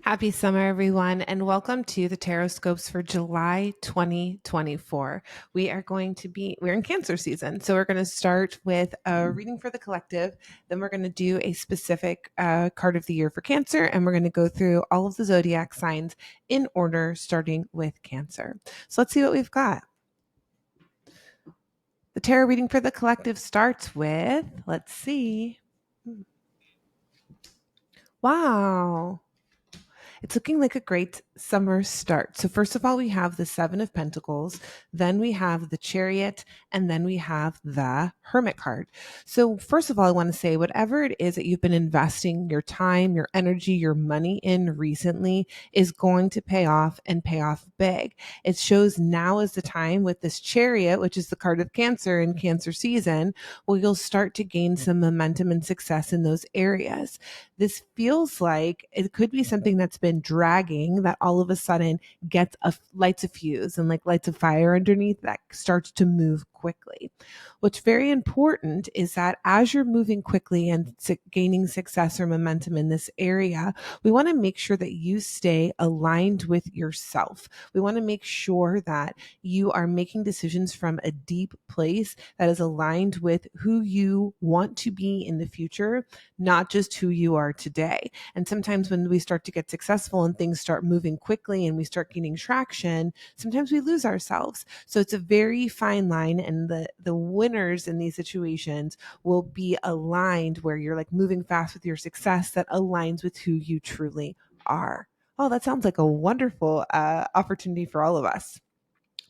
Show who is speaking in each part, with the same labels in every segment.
Speaker 1: Happy summer, everyone, and welcome to the Tarotscopes for July 2024. We're in Cancer season, so we're going to start with a reading for the collective. Then we're going to do a specific card of the year for Cancer, and we're going to go through all of the zodiac signs in order, starting with Cancer. So let's see what we've got. The tarot reading for the collective starts with, let's see. Wow. It's looking like a great summer start. So first of all, we have the Seven of Pentacles, then we have the Chariot, and then we have the Hermit card. So first of all, I want to say whatever it is that you've been investing your time, your energy, your money in recently is going to pay off and pay off big. It shows now is the time with this Chariot, which is the card of Cancer in Cancer season, where you'll start to gain some momentum and success in those areas. This feels like it could be something that's been dragging that all of a sudden lights a fuse and like lights a fire underneath that starts to move quickly. What's very important is that as you're moving quickly and gaining success or momentum in this area, we want to make sure that you stay aligned with yourself. We want to make sure that you are making decisions from a deep place that is aligned with who you want to be in the future, not just who you are today. And sometimes when we start to get successful and things start moving quickly and we start gaining traction, sometimes we lose ourselves. So it's a very fine line, and the winners in these situations will be aligned where you're like moving fast with your success that aligns with who you truly are. Oh, that sounds like a wonderful opportunity for all of us.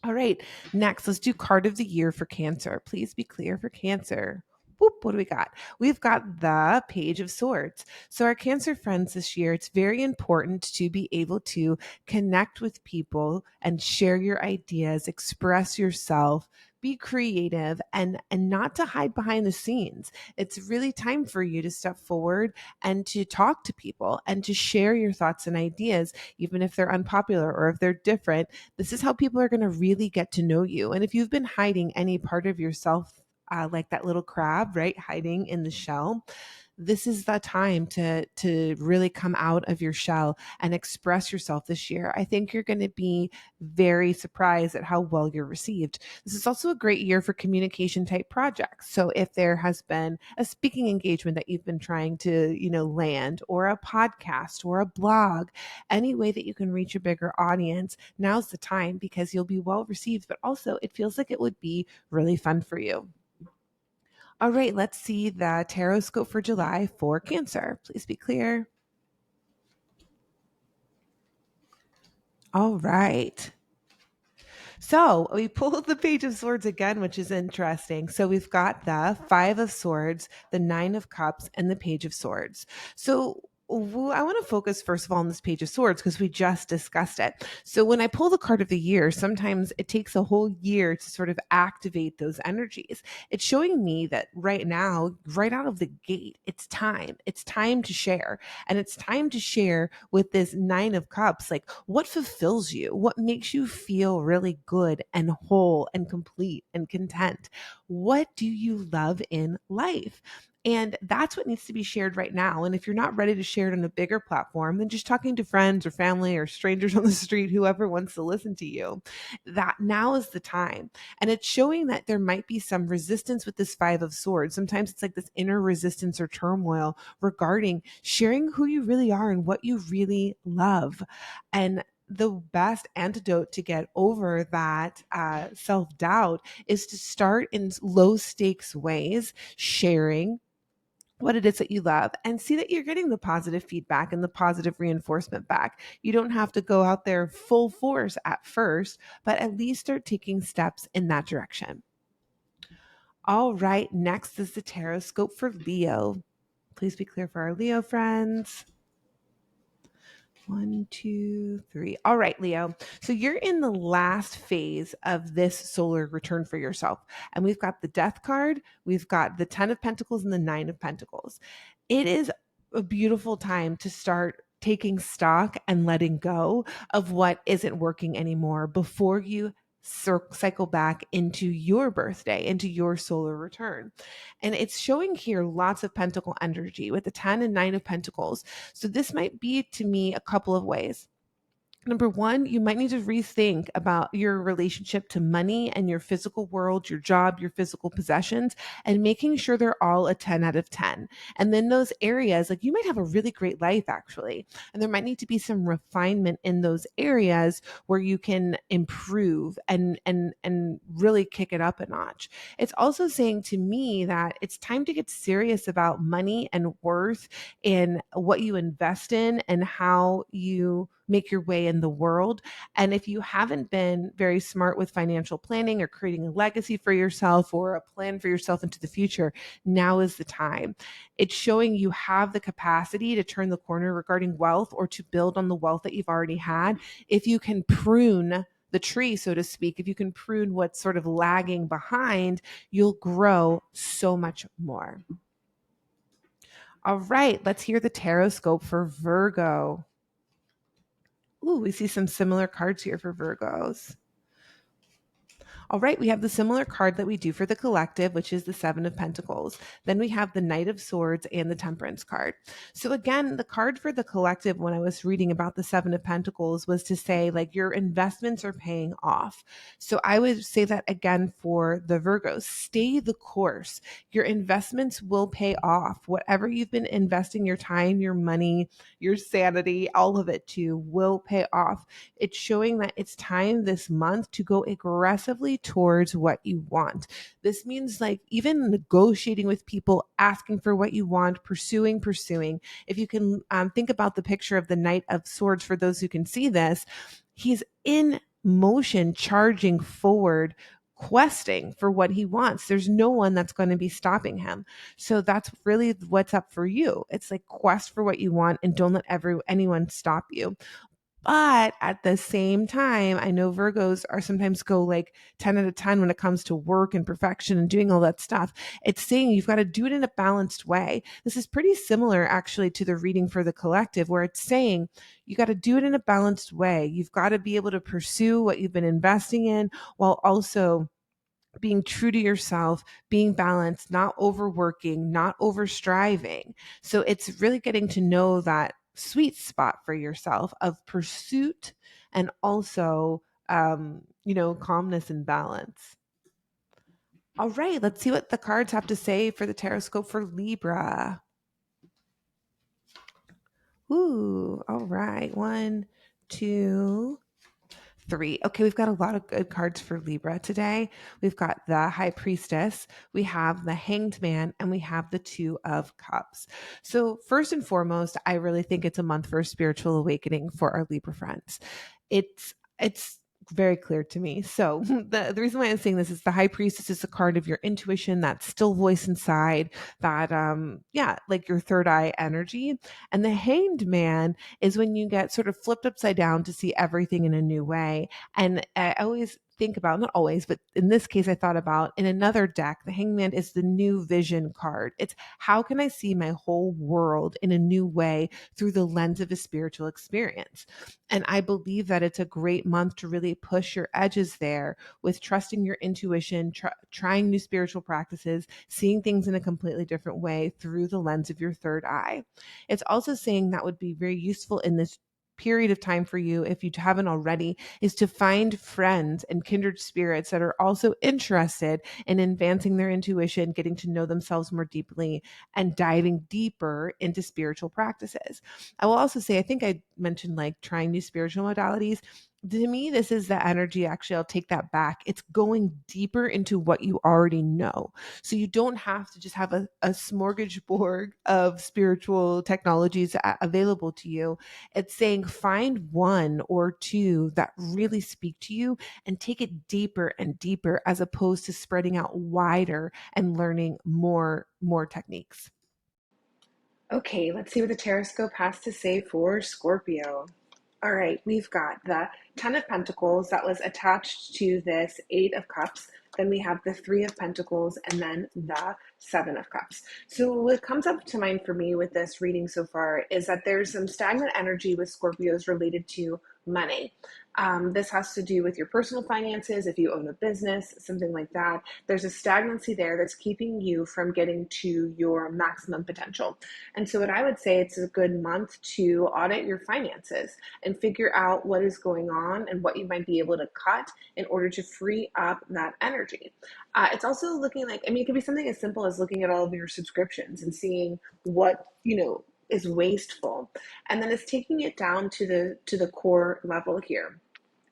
Speaker 1: All right, next, let's do card of the year for Cancer. Please be clear for Cancer. Whoop, what do we got? We've got the Page of Swords. So our Cancer friends this year, it's very important to be able to connect with people and share your ideas, express yourself, be creative, and not to hide behind the scenes. It's really time for you to step forward and to talk to people and to share your thoughts and ideas, even if they're unpopular or if they're different. This is how people are going to really get to know you. And if you've been hiding any part of yourself, like that little crab, right, hiding in the shell, this is the time to really come out of your shell and express yourself this year. I think you're going to be very surprised at how well you're received. This is also a great year for communication type projects. So if there has been a speaking engagement that you've been trying to, land, or a podcast or a blog, any way that you can reach a bigger audience, now's the time, because you'll be well received, but also it feels like it would be really fun for you. All right, let's see the tarot scope for July for Cancer. Please be clear. All right. So we pulled the Page of Swords again, which is interesting. So we've got the Five of Swords, the Nine of Cups, and the Page of Swords. So I want to focus first of all on this Page of Swords because we just discussed it. So when I pull the card of the year, sometimes it takes a whole year to sort of activate those energies. It's showing me that right now, right out of the gate, it's time. It's time to share. And it's time to share with this Nine of Cups, like what fulfills you, what makes you feel really good and whole and complete and content. What do you love in life? And that's what needs to be shared right now. And if you're not ready to share it on a bigger platform, then just talking to friends or family or strangers on the street, whoever wants to listen to you, that now is the time. And it's showing that there might be some resistance with this Five of Swords. Sometimes it's like this inner resistance or turmoil regarding sharing who you really are and what you really love. And the best antidote to get over that self-doubt is to start in low stakes ways, sharing what it is that you love, and see that you're getting the positive feedback and the positive reinforcement back. You don't have to go out there full force at first, but at least start taking steps in that direction. All right, next is the tarot scope for Leo. Please be clear for our Leo friends. 1, 2, 3. All right, Leo. So you're in the last phase of this solar return for yourself. And we've got the Death card, we've got the 10 of Pentacles, and the 9 of Pentacles. It is a beautiful time to start taking stock and letting go of what isn't working anymore before you cycle back into your birthday, into your solar return. And it's showing here lots of pentacle energy with the 10 and 9 of pentacles. So this might be to me a couple of ways. Number one, you might need to rethink about your relationship to money and your physical world, your job, your physical possessions, and making sure they're all a 10 out of 10. And then those areas, like you might have a really great life actually, and there might need to be some refinement in those areas where you can improve and really kick it up a notch. It's also saying to me that it's time to get serious about money and worth and what you invest in and how you make your way in the world. And if you haven't been very smart with financial planning or creating a legacy for yourself or a plan for yourself into the future, now is the time. It's showing you have the capacity to turn the corner regarding wealth or to build on the wealth that you've already had. If you can prune the tree, so to speak, if you can prune what's sort of lagging behind, you'll grow so much more. All right, let's hear the Tarotscope for Virgo. Ooh, we see some similar cards here for Virgos. All right, we have the similar card that we do for the collective, which is the Seven of Pentacles. Then we have the Knight of Swords and the Temperance card. So again, the card for the collective, when I was reading about the Seven of Pentacles, was to say like your investments are paying off. So I would say that again for the Virgos, stay the course. Your investments will pay off. Whatever you've been investing your time, your money, your sanity, all of it to will pay off. It's showing that it's time this month to go aggressively towards what you want. This means like even negotiating with people, asking for what you want, pursuing. If you can think about the picture of the Knight of Swords, for those who can see this, he's in motion, charging forward, questing for what he wants. There's no one that's going to be stopping him. So that's really what's up for you. It's like quest for what you want and don't let anyone stop you. But at the same time, I know Virgos are sometimes go like 10 out of 10 when it comes to work and perfection and doing all that stuff. It's saying you've got to do it in a balanced way. This is pretty similar actually to the reading for the collective, where it's saying you got to do it in a balanced way. You've got to be able to pursue what you've been investing in while also being true to yourself, being balanced, not overworking, not over striving. So it's really getting to know that sweet spot for yourself of pursuit and also, calmness and balance. All right, let's see what the cards have to say for the Tarotscope for Libra. Ooh, all right. 1, 2, 3. Okay, we've got a lot of good cards for Libra today. We've got the High Priestess, we have the Hanged Man, and we have the Two of Cups. So first and foremost, I really think it's a month for a spiritual awakening for our Libra friends. It's very clear to me. So the reason why I'm saying this is the High Priestess is a card of your intuition, that still voice inside, that like your third eye energy. And the Hanged Man is when you get sort of flipped upside down to see everything in a new way. And I always think about, not always, but in this case, I thought about in another deck, the Hangman is the new vision card. It's how can I see my whole world in a new way through the lens of a spiritual experience? And I believe that it's a great month to really push your edges there with trusting your intuition, trying new spiritual practices, seeing things in a completely different way through the lens of your third eye. It's also saying that would be very useful in this period of time for you, if you haven't already, is to find friends and kindred spirits that are also interested in advancing their intuition, getting to know themselves more deeply, and diving deeper into spiritual practices. I will also say, I think I mentioned like trying new spiritual modalities. To me, this is the energy. Actually, I'll take that back. It's going deeper into what you already know. So you don't have to just have a smorgasbord of spiritual technologies available to you. It's saying find one or two that really speak to you and take it deeper and deeper, as opposed to spreading out wider and learning more techniques. Okay, let's see what the Tarotscope has to say for Scorpio. All right, we've got the 10 of Pentacles that was attached to this 8 of Cups. Then we have the 3 of Pentacles and then the Seven of Cups. So what comes up to mind for me with this reading so far is that there's some stagnant energy with Scorpios related to money. This has to do with your personal finances. If you own a business, something like that, there's a stagnancy there that's keeping you from getting to your maximum potential. And so what I would say, it's a good month to audit your finances and figure out what is going on and what you might be able to cut in order to free up that energy. It's also looking like, I mean, it could be something as simple as looking at all of your subscriptions and seeing what, is wasteful. And then it's taking it down to the core level here.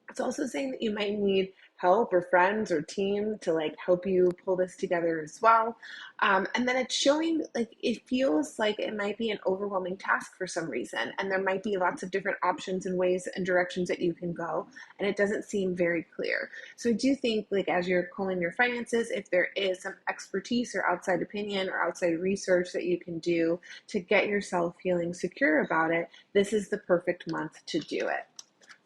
Speaker 1: It's also saying that you might need help or friends or team to like help you pull this together as well. And then it's showing like it feels like it might be an overwhelming task for some reason. And there might be lots of different options and ways and directions that you can go. And it doesn't seem very clear. So I do think like as you're calling your finances, if there is some expertise or outside opinion or outside research that you can do to get yourself feeling secure about it, this is the perfect month to do it.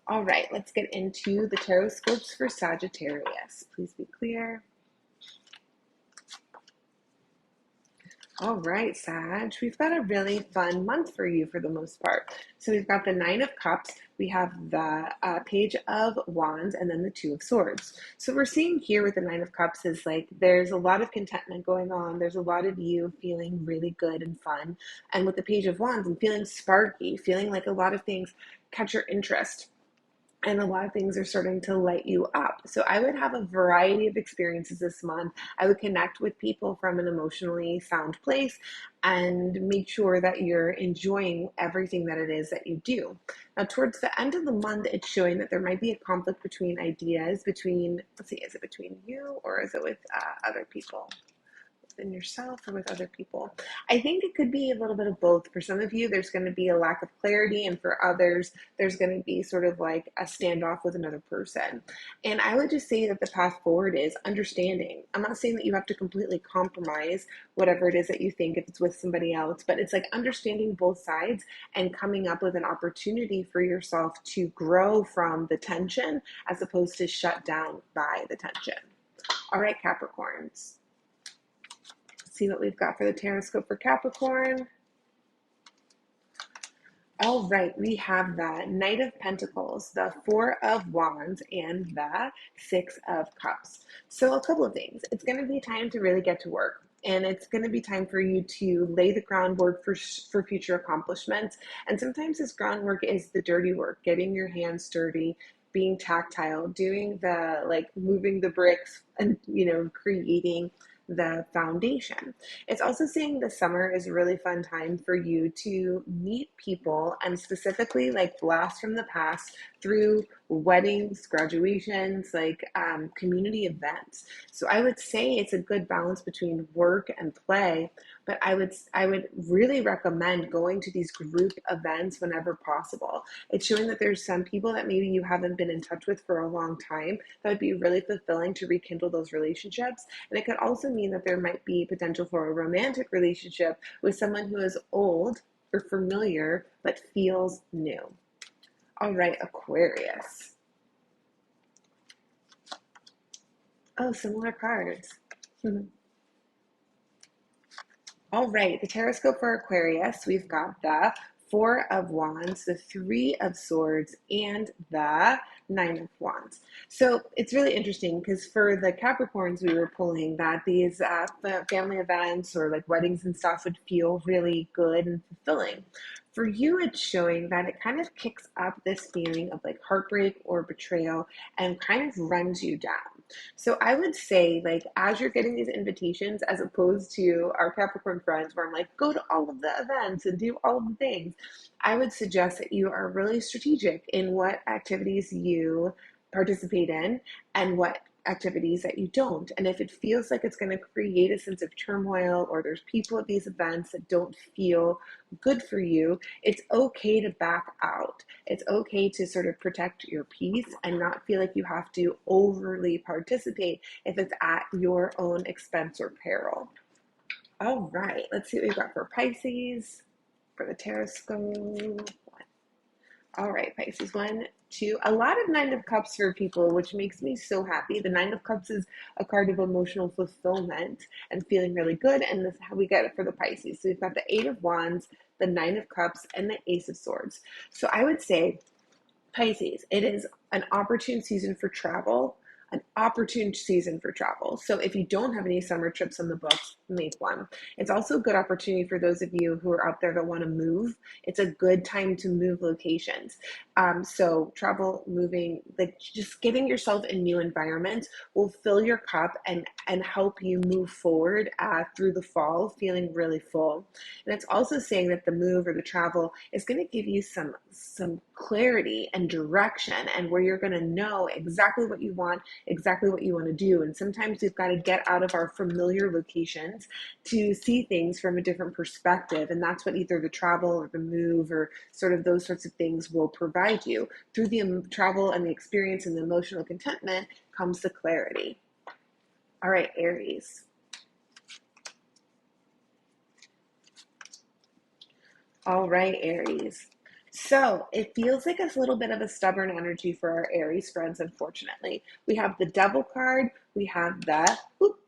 Speaker 1: All right, let's get into the Tarotscopes for Sagittarius. Please be clear. All right, Sag, we've got a really fun month for you for the most part. So we've got the Nine of Cups, we have the Page of Wands, and then the Two of Swords. So we're seeing here with the Nine of Cups is like there's a lot of contentment going on. There's a lot of you feeling really good and fun. And with the Page of Wands, I'm feeling sparky, feeling like a lot of things catch your interest. And a lot of things are starting to light you up. So I would have a variety of experiences this month. I would connect with people from an emotionally sound place and make sure that you're enjoying everything that it is that you do. Now, towards the end of the month, it's showing that there might be a conflict between ideas, let's see, is it between you or is it with other people? Within yourself or with other people? I think it could be a little bit of both. For some of you, there's going to be a lack of clarity, and for others, there's going to be sort of like a standoff with another person. And I would just say that the path forward is understanding. I'm not saying that you have to completely compromise whatever it is that you think if it's with somebody else, but it's like understanding both sides and coming up with an opportunity for yourself to grow from the tension as opposed to shut down by the tension. All right, Capricorns. See what we've got for the Tarotscope for Capricorn. All right, we have the Knight of Pentacles, the Four of Wands, and the Six of Cups. So a couple of things. It's going to be time to really get to work. And it's going to be time for you to lay the groundwork for future accomplishments. And sometimes this groundwork is the dirty work, getting your hands dirty, being tactile, doing the like moving the bricks and, creating the foundation. It's also saying the summer is a really fun time for you to meet people and specifically like blast from the past through weddings, graduations, like community events. So I would say it's a good balance between work and play, but I would really recommend going to these group events whenever possible. It's showing that there's some people that maybe you haven't been in touch with for a long time that would be really fulfilling to rekindle those relationships. And it could also mean that there might be potential for a romantic relationship with someone who is old or familiar but feels new. All right, Aquarius. Oh, similar cards. All right, the Tarotscope for Aquarius, we've got the Four of Wands, the Three of Swords, and the Nine of Wands. So it's really interesting because for the Capricorns, we were pulling that these family events or like weddings and stuff would feel really good and fulfilling. For you, it's showing that it kind of kicks up this feeling of like heartbreak or betrayal and kind of runs you down. So I would say, like, as you're getting these invitations, as opposed to our Capricorn friends, where I'm like, go to all of the events and do all of the things, I would suggest that you are really strategic in what activities you participate in and what activities that you don't. And if it feels like it's going to create a sense of turmoil or there's people at these events that don't feel good for you, it's okay to back out. It's okay to sort of protect your peace and not feel like you have to overly participate if it's at your own expense or peril. All right, let's see what we've got for Pisces for the Tarotscope. All right, Pisces, one, two, a lot of Nine of Cups for people, which makes me so happy. The Nine of Cups is a card of emotional fulfillment and feeling really good, and this is how we get it for the Pisces. So we've got the Eight of Wands, the Nine of Cups, and the Ace of Swords. So I would say, Pisces, it is an opportune season for travel, an opportune season for travel. So if you don't have any summer trips on the books, make one. It's also a good opportunity for those of you who are out there that want to move. It's a good time to move locations. So travel, moving, like just getting yourself in new environments will fill your cup and help you move forward through the fall, feeling really full. And it's also saying that the move or the travel is going to give you some clarity and direction, and where you're going to know exactly what you want, exactly what you want to do. And sometimes we've got to get out of our familiar locations to see things from a different perspective. And that's what either the travel or the move or sort of those sorts of things will provide you. Through the travel and the experience and the emotional contentment comes the clarity. All right, Aries. All right, Aries. So it feels like a little bit of a stubborn energy for our Aries friends, unfortunately. We have the Devil card, we have the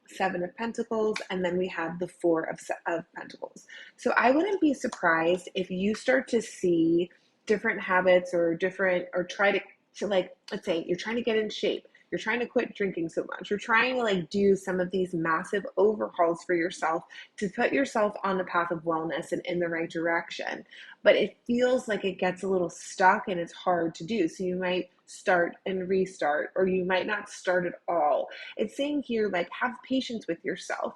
Speaker 1: Seven of Pentacles, and then we have the Four of Pentacles. So I wouldn't be surprised if you start to see different habits or try to like, let's say you're trying to get in shape. You're trying to quit drinking so much. You're trying to like do some of these massive overhauls for yourself to put yourself on the path of wellness and in the right direction. But it feels like it gets a little stuck and it's hard to do. So you might start and restart, or you might not start at all. It's saying here, like, have patience with yourself.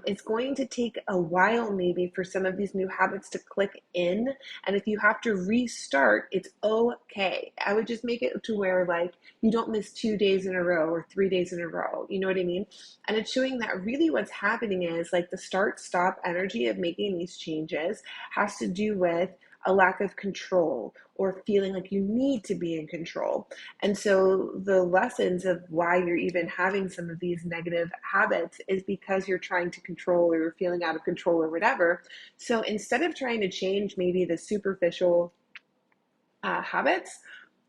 Speaker 1: It's going to take a while maybe for some of these new habits to click in. And if you have to restart, it's okay. I would just make it to where like you don't miss 2 days in a row or 3 days in a row. You know what I mean? And it's showing that really what's happening is like the start stop energy of making these changes has to do with a lack of control or feeling like you need to be in control. And so the lessons of why you're even having some of these negative habits is because you're trying to control or you're feeling out of control or whatever. So instead of trying to change maybe the superficial habits,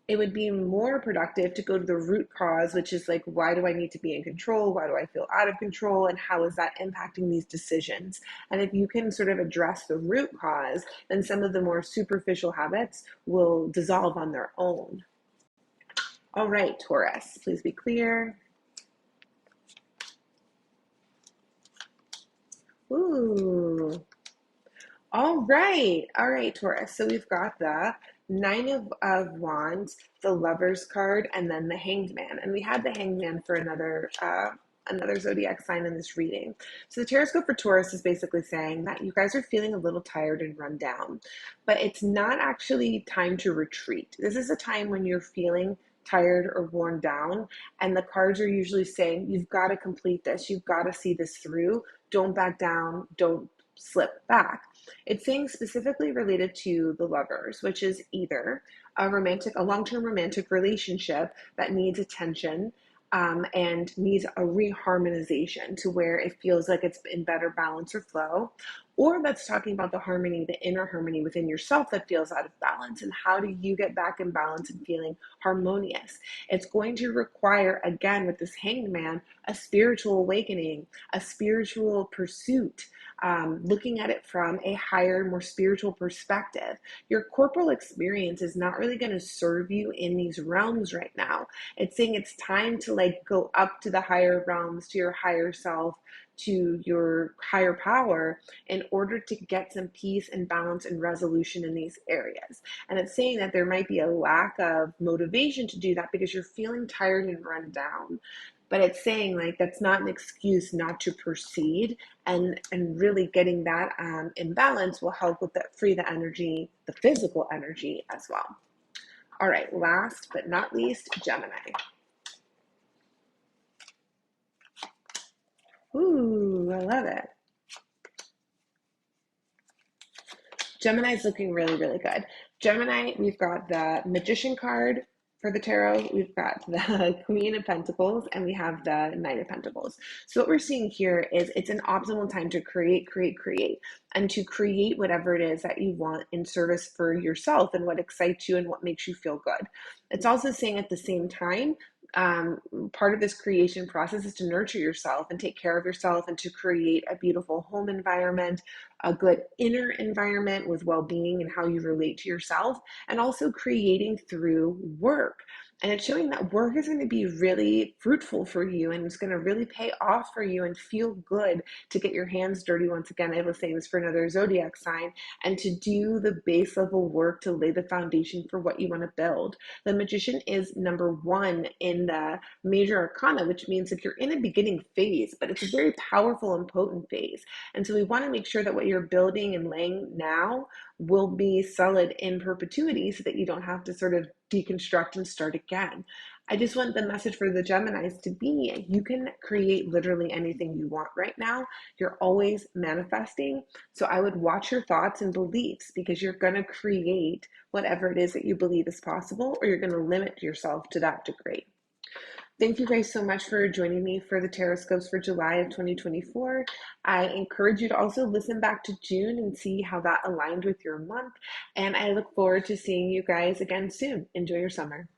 Speaker 1: it would be more productive to go to the root cause, which is like, why do I need to be in control? Why do I feel out of control? And how is that impacting these decisions? And if you can sort of address the root cause, then some of the more superficial habits will dissolve on their own. All right, Taurus, please be clear. Ooh. All right. All right, Taurus. So we've got the Nine of Wands, the Lovers card, and then the Hanged Man. And we had the Hanged Man for another zodiac sign in this reading. So the Tarotscope for Taurus is basically saying that you guys are feeling a little tired and run down, but it's not actually time to retreat. This is a time when you're feeling tired or worn down, and the cards are usually saying you've got to complete this, you've got to see this through. Don't back down, don't slip back. It's saying specifically related to the lovers, which is either a long-term romantic relationship that needs attention, and needs a reharmonization to where it feels like it's in better balance or flow, or that's talking about the harmony, the inner harmony within yourself that feels out of balance, and how do you get back in balance and feeling harmonious. It's going to require, again, with this Hanged Man, a spiritual awakening, a spiritual pursuit, looking at it from a higher, more spiritual perspective. Your corporal experience is not really going to serve you in these realms right now. It's saying it's time to like go up to the higher realms, to your higher self, to your higher power, in order to get some peace and balance and resolution in these areas. And it's saying that there might be a lack of motivation to do that because you're feeling tired and run down. But it's saying like that's not an excuse not to proceed, and really getting that in balance will help with that, free the energy, the physical energy as well. All right, last but not least, Gemini. Ooh, I love it. Gemini's looking really, really good. Gemini, we've got the Magician card, for the tarot, we've got the Queen of Pentacles and we have the Knight of Pentacles. So what we're seeing here is it's an optimal time to create, and to create whatever it is that you want in service for yourself and what excites you and what makes you feel good. It's also saying at the same time, part of this creation process is to nurture yourself and take care of yourself and to create a beautiful home environment, a good inner environment with well-being and how you relate to yourself, and also creating through work. And it's showing that work is going to be really fruitful for you and it's going to really pay off for you and feel good to get your hands dirty. Once again, I was saying this for another zodiac sign, and to do the base level work to lay the foundation for what you want to build. The Magician is number one in the major arcana, which means like you're in a beginning phase, but it's a very powerful and potent phase. And so we want to make sure that what you're building and laying now will be solid in perpetuity so that you don't have to sort of deconstruct and start again. I just want the message for the Geminis to be, you can create literally anything you want right now. You're always manifesting. So I would watch your thoughts and beliefs, because you're going to create whatever it is that you believe is possible, or you're going to limit yourself to that degree. Thank you guys so much for joining me for the Tarotscopes for July of 2024. I encourage you to also listen back to June and see how that aligned with your month. And I look forward to seeing you guys again soon. Enjoy your summer.